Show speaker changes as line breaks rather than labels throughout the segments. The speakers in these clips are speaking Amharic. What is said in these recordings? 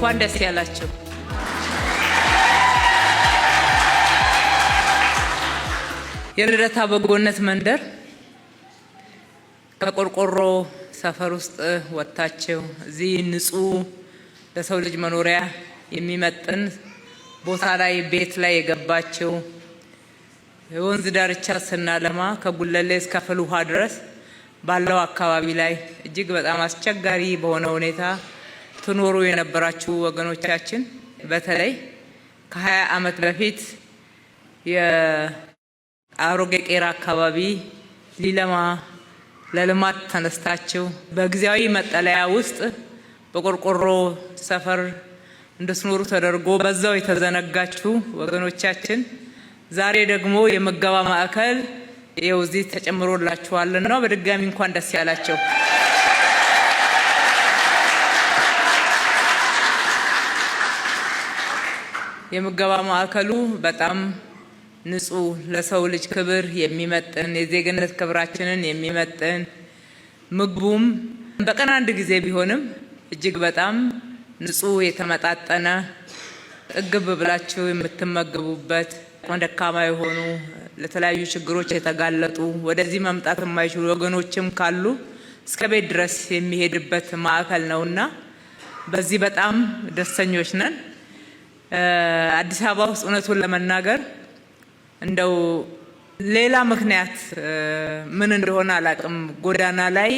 እንኳን ደስ ያላችሁ። የልደታ በጎነት መንደር ከቆርቆሮ ሰፈር ውስጥ ወጣችሁ እዚህ ንጹህ ለሰው ልጅ መኖሪያ የሚመጥን ቦታ ላይ ቤት ላይ የገባችሁ የወንዝ ዳርቻ ስናለማ ከጉለሌ እስከ ፍልውሃ ድረስ ባለው አካባቢ ላይ እጅግ በጣም አስቸጋሪ በሆነ ሁኔታ ትኖሩ የነበራችሁ ወገኖቻችን በተለይ ከ20 ዓመት በፊት የአሮጌ ቄራ አካባቢ ሊለማ ለልማት ተነስታችሁ በጊዜያዊ መጠለያ ውስጥ በቆርቆሮ ሰፈር እንድትኖሩ ተደርጎ በዛው የተዘነጋችሁ ወገኖቻችን ዛሬ ደግሞ የምገባ ማዕከል የውዚህ ተጨምሮላችኋልና በድጋሚ እንኳን ደስ ያላችሁ። የምገባ ማዕከሉ በጣም ንጹህ ለሰው ልጅ ክብር የሚመጥን የዜግነት ክብራችንን የሚመጥን ምግቡም በቀን አንድ ጊዜ ቢሆንም እጅግ በጣም ንጹህ የተመጣጠነ ጥግብ ብላችሁ የምትመገቡበት ደካማ የሆኑ ለተለያዩ ችግሮች የተጋለጡ ወደዚህ መምጣት የማይችሉ ወገኖችም ካሉ እስከ ቤት ድረስ የሚሄድበት ማዕከል ነውና በዚህ በጣም ደስተኞች ነን። አዲስ አበባ ውስጥ እውነቱን ለመናገር እንደው ሌላ ምክንያት ምን እንደሆነ አላቅም፣ ጎዳና ላይ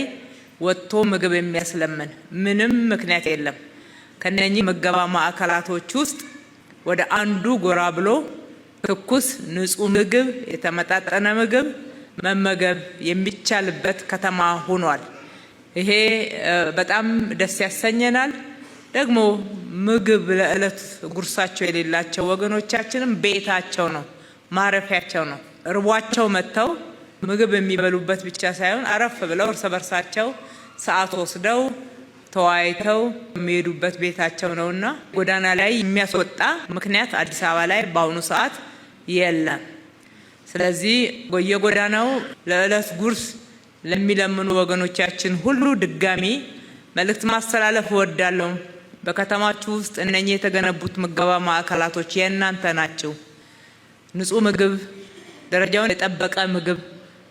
ወጥቶ ምግብ የሚያስለምን ምንም ምክንያት የለም። ከነኚህ ምገባ ማዕከላቶች ውስጥ ወደ አንዱ ጎራ ብሎ ትኩስ ንጹህ ምግብ የተመጣጠነ ምግብ መመገብ የሚቻልበት ከተማ ሆኗል። ይሄ በጣም ደስ ያሰኘናል። ደግሞ ምግብ ለዕለት ጉርሳቸው የሌላቸው ወገኖቻችንም ቤታቸው ነው፣ ማረፊያቸው ነው። እርቧቸው መጥተው ምግብ የሚበሉበት ብቻ ሳይሆን አረፍ ብለው እርስ በርሳቸው ሰዓት ወስደው ተወያይተው የሚሄዱበት ቤታቸው ነውና ጎዳና ላይ የሚያስወጣ ምክንያት አዲስ አበባ ላይ በአሁኑ ሰዓት የለም። ስለዚህ የጎዳናው ለዕለት ጉርስ ለሚለምኑ ወገኖቻችን ሁሉ ድጋሚ መልእክት ማስተላለፍ እወዳለሁ። በከተማችሁ ውስጥ እነኚህ የተገነቡት ምገባ ማዕከላቶች የእናንተ ናቸው። ንጹህ ምግብ፣ ደረጃውን የጠበቀ ምግብ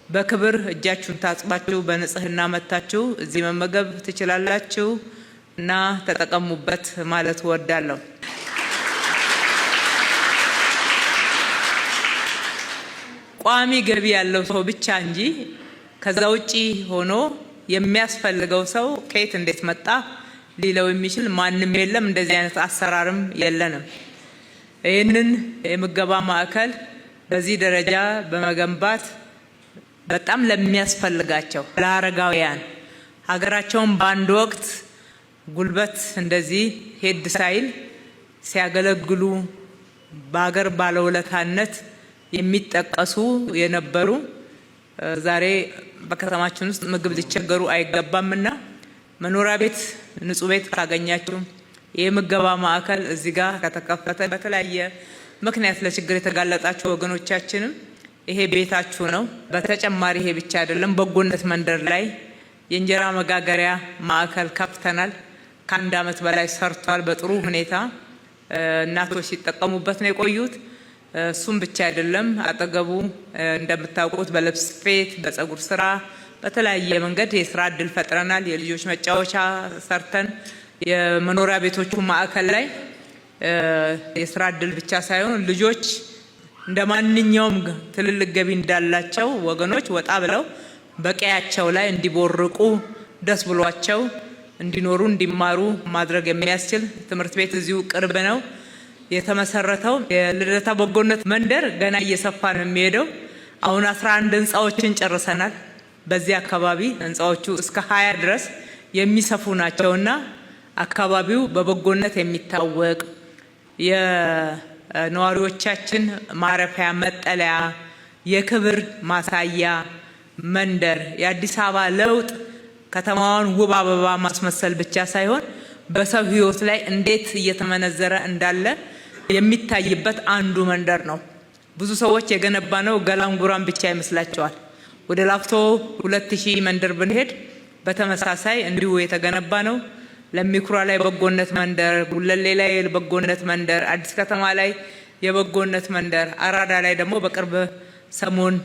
በክብር እጃችሁን ታጥባችሁ በንጽህና መታችሁ እዚህ መመገብ ትችላላችሁ እና ተጠቀሙበት ማለት እወዳለሁ። ቋሚ ገቢ ያለው ሰው ብቻ እንጂ ከዛ ውጪ ሆኖ የሚያስፈልገው ሰው ከየት እንዴት መጣ ሊለው የሚችል ማንም የለም። እንደዚህ አይነት አሰራርም የለንም። ይህንን የምገባ ማዕከል በዚህ ደረጃ በመገንባት በጣም ለሚያስፈልጋቸው ለአረጋውያን ሀገራቸውን በአንድ ወቅት ጉልበት እንደዚህ ሄድ ሳይል ሲያገለግሉ በሀገር ባለውለታነት የሚጠቀሱ የነበሩ ዛሬ በከተማችን ውስጥ ምግብ ሊቸገሩ አይገባምና መኖሪያ ቤት ንጹህ ቤት ካገኛችሁ የምገባ ማዕከል እዚህ ጋር ከተከፈተ በተለያየ ምክንያት ለችግር የተጋለጣችሁ ወገኖቻችንም ይሄ ቤታችሁ ነው። በተጨማሪ ይሄ ብቻ አይደለም፣ በጎነት መንደር ላይ የእንጀራ መጋገሪያ ማዕከል ከፍተናል። ከ1 ዓመት በላይ ሰርቷል። በጥሩ ሁኔታ እናቶች ሲጠቀሙበት ነው የቆዩት። እሱም ብቻ አይደለም፣ አጠገቡ እንደምታውቁት በልብስ ስፌት፣ በፀጉር ስራ፣ በተለያየ መንገድ የስራ እድል ፈጥረናል። የልጆች መጫወቻ ሰርተን የመኖሪያ ቤቶቹ ማዕከል ላይ የስራ እድል ብቻ ሳይሆን ልጆች እንደማንኛውም ትልልቅ ገቢ እንዳላቸው ወገኖች ወጣ ብለው በቀያቸው ላይ እንዲቦርቁ ደስ ብሏቸው እንዲኖሩ እንዲማሩ ማድረግ የሚያስችል ትምህርት ቤት እዚሁ ቅርብ ነው የተመሰረተው። የልደታ በጎነት መንደር ገና እየሰፋ ነው የሚሄደው። አሁን 11 ህንጻዎችን ጨርሰናል። በዚህ አካባቢ ህንጻዎቹ እስከ 20 ድረስ የሚሰፉ ናቸውና አካባቢው በበጎነት የሚታወቅ የነዋሪዎቻችን ማረፊያ መጠለያ የክብር ማሳያ መንደር የአዲስ አበባ ለውጥ ከተማዋን ውብ አበባ ማስመሰል ብቻ ሳይሆን በሰው ህይወት ላይ እንዴት እየተመነዘረ እንዳለ የሚታይበት አንዱ መንደር ነው። ብዙ ሰዎች የገነባ ነው ገላንጉራን ብቻ ይመስላቸዋል። ወደ ላፍቶ 2000 መንደር ብንሄድ በተመሳሳይ እንዲሁ የተገነባ ነው። ለሚኩራ ላይ በጎነት መንደር፣ ጉለሌ ላይ በጎነት መንደር፣ አዲስ ከተማ ላይ የበጎነት መንደር፣ አራዳ ላይ ደግሞ በቅርብ ሰሞን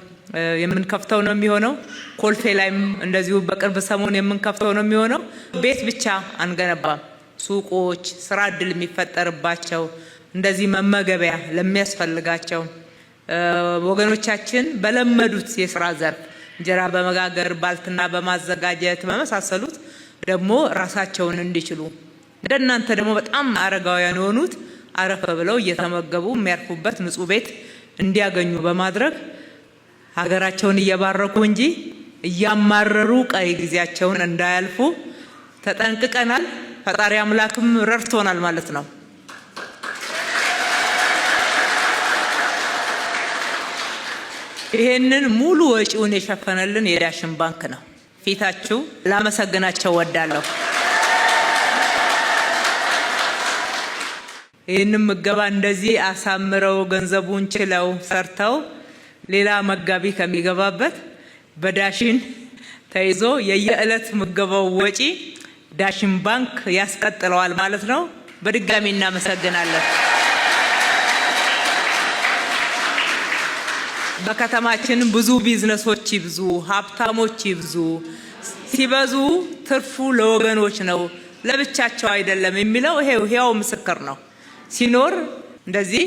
የምንከፍተው ነው የሚሆነው። ኮልፌ ላይም እንደዚሁ በቅርብ ሰሞን የምንከፍተው ነው የሚሆነው። ቤት ብቻ አንገነባም። ሱቆች፣ ስራ እድል የሚፈጠርባቸው እንደዚህ መመገቢያ ለሚያስፈልጋቸው ወገኖቻችን በለመዱት የስራ ዘርፍ እንጀራ በመጋገር ባልትና በማዘጋጀት በመሳሰሉት ደግሞ ራሳቸውን እንዲችሉ እንደናንተ ደግሞ በጣም አረጋውያን የሆኑት አረፈ ብለው እየተመገቡ የሚያርፉበት ንጹህ ቤት እንዲያገኙ በማድረግ ሀገራቸውን እየባረኩ እንጂ እያማረሩ ቀሪ ጊዜያቸውን እንዳያልፉ ተጠንቅቀናል። ፈጣሪ አምላክም ረድቶናል ማለት ነው። ይሄንን ሙሉ ወጪውን የሸፈነልን የዳሽን ባንክ ነው። ፊታችሁ ላመሰግናቸው ወዳለሁ። ይህንን ምገባ እንደዚህ አሳምረው ገንዘቡን ችለው ሰርተው ሌላ መጋቢ ከሚገባበት በዳሽን ተይዞ የየዕለት ምገባው ወጪ ዳሽን ባንክ ያስቀጥለዋል ማለት ነው። በድጋሚ እናመሰግናለን። በከተማችን ብዙ ቢዝነሶች ይብዙ፣ ሀብታሞች ይብዙ፣ ሲበዙ ትርፉ ለወገኖች ነው ለብቻቸው አይደለም የሚለው ይሄው ምስክር ነው። ሲኖር እንደዚህ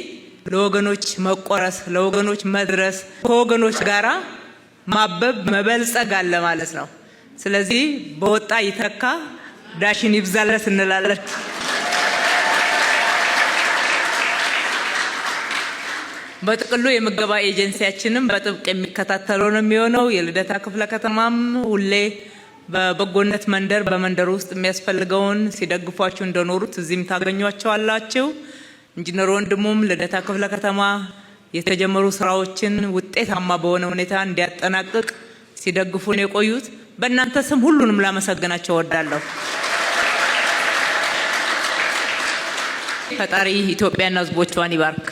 ለወገኖች መቆረስ፣ ለወገኖች መድረስ፣ ከወገኖች ጋራ ማበብ መበልጸግ አለ ማለት ነው። ስለዚህ በወጣ ይተካ፣ ዳሽን ይብዛለት እንላለን። በጥቅሉ የምገባ ኤጀንሲያችንም በጥብቅ የሚከታተለው ነው የሚሆነው። የልደታ ክፍለ ከተማም ሁሌ በበጎነት መንደር በመንደር ውስጥ የሚያስፈልገውን ሲደግፏችሁ እንደኖሩት እዚህም ታገኟቸዋላችሁ። ኢንጂነር ወንድሙም ልደታ ክፍለ ከተማ የተጀመሩ ስራዎችን ውጤታማ በሆነ ሁኔታ እንዲያጠናቅቅ ሲደግፉን የቆዩት በእናንተ ስም ሁሉንም ላመሰግናቸው እወዳለሁ። ፈጣሪ ኢትዮጵያና ሕዝቦቿን ይባርክ።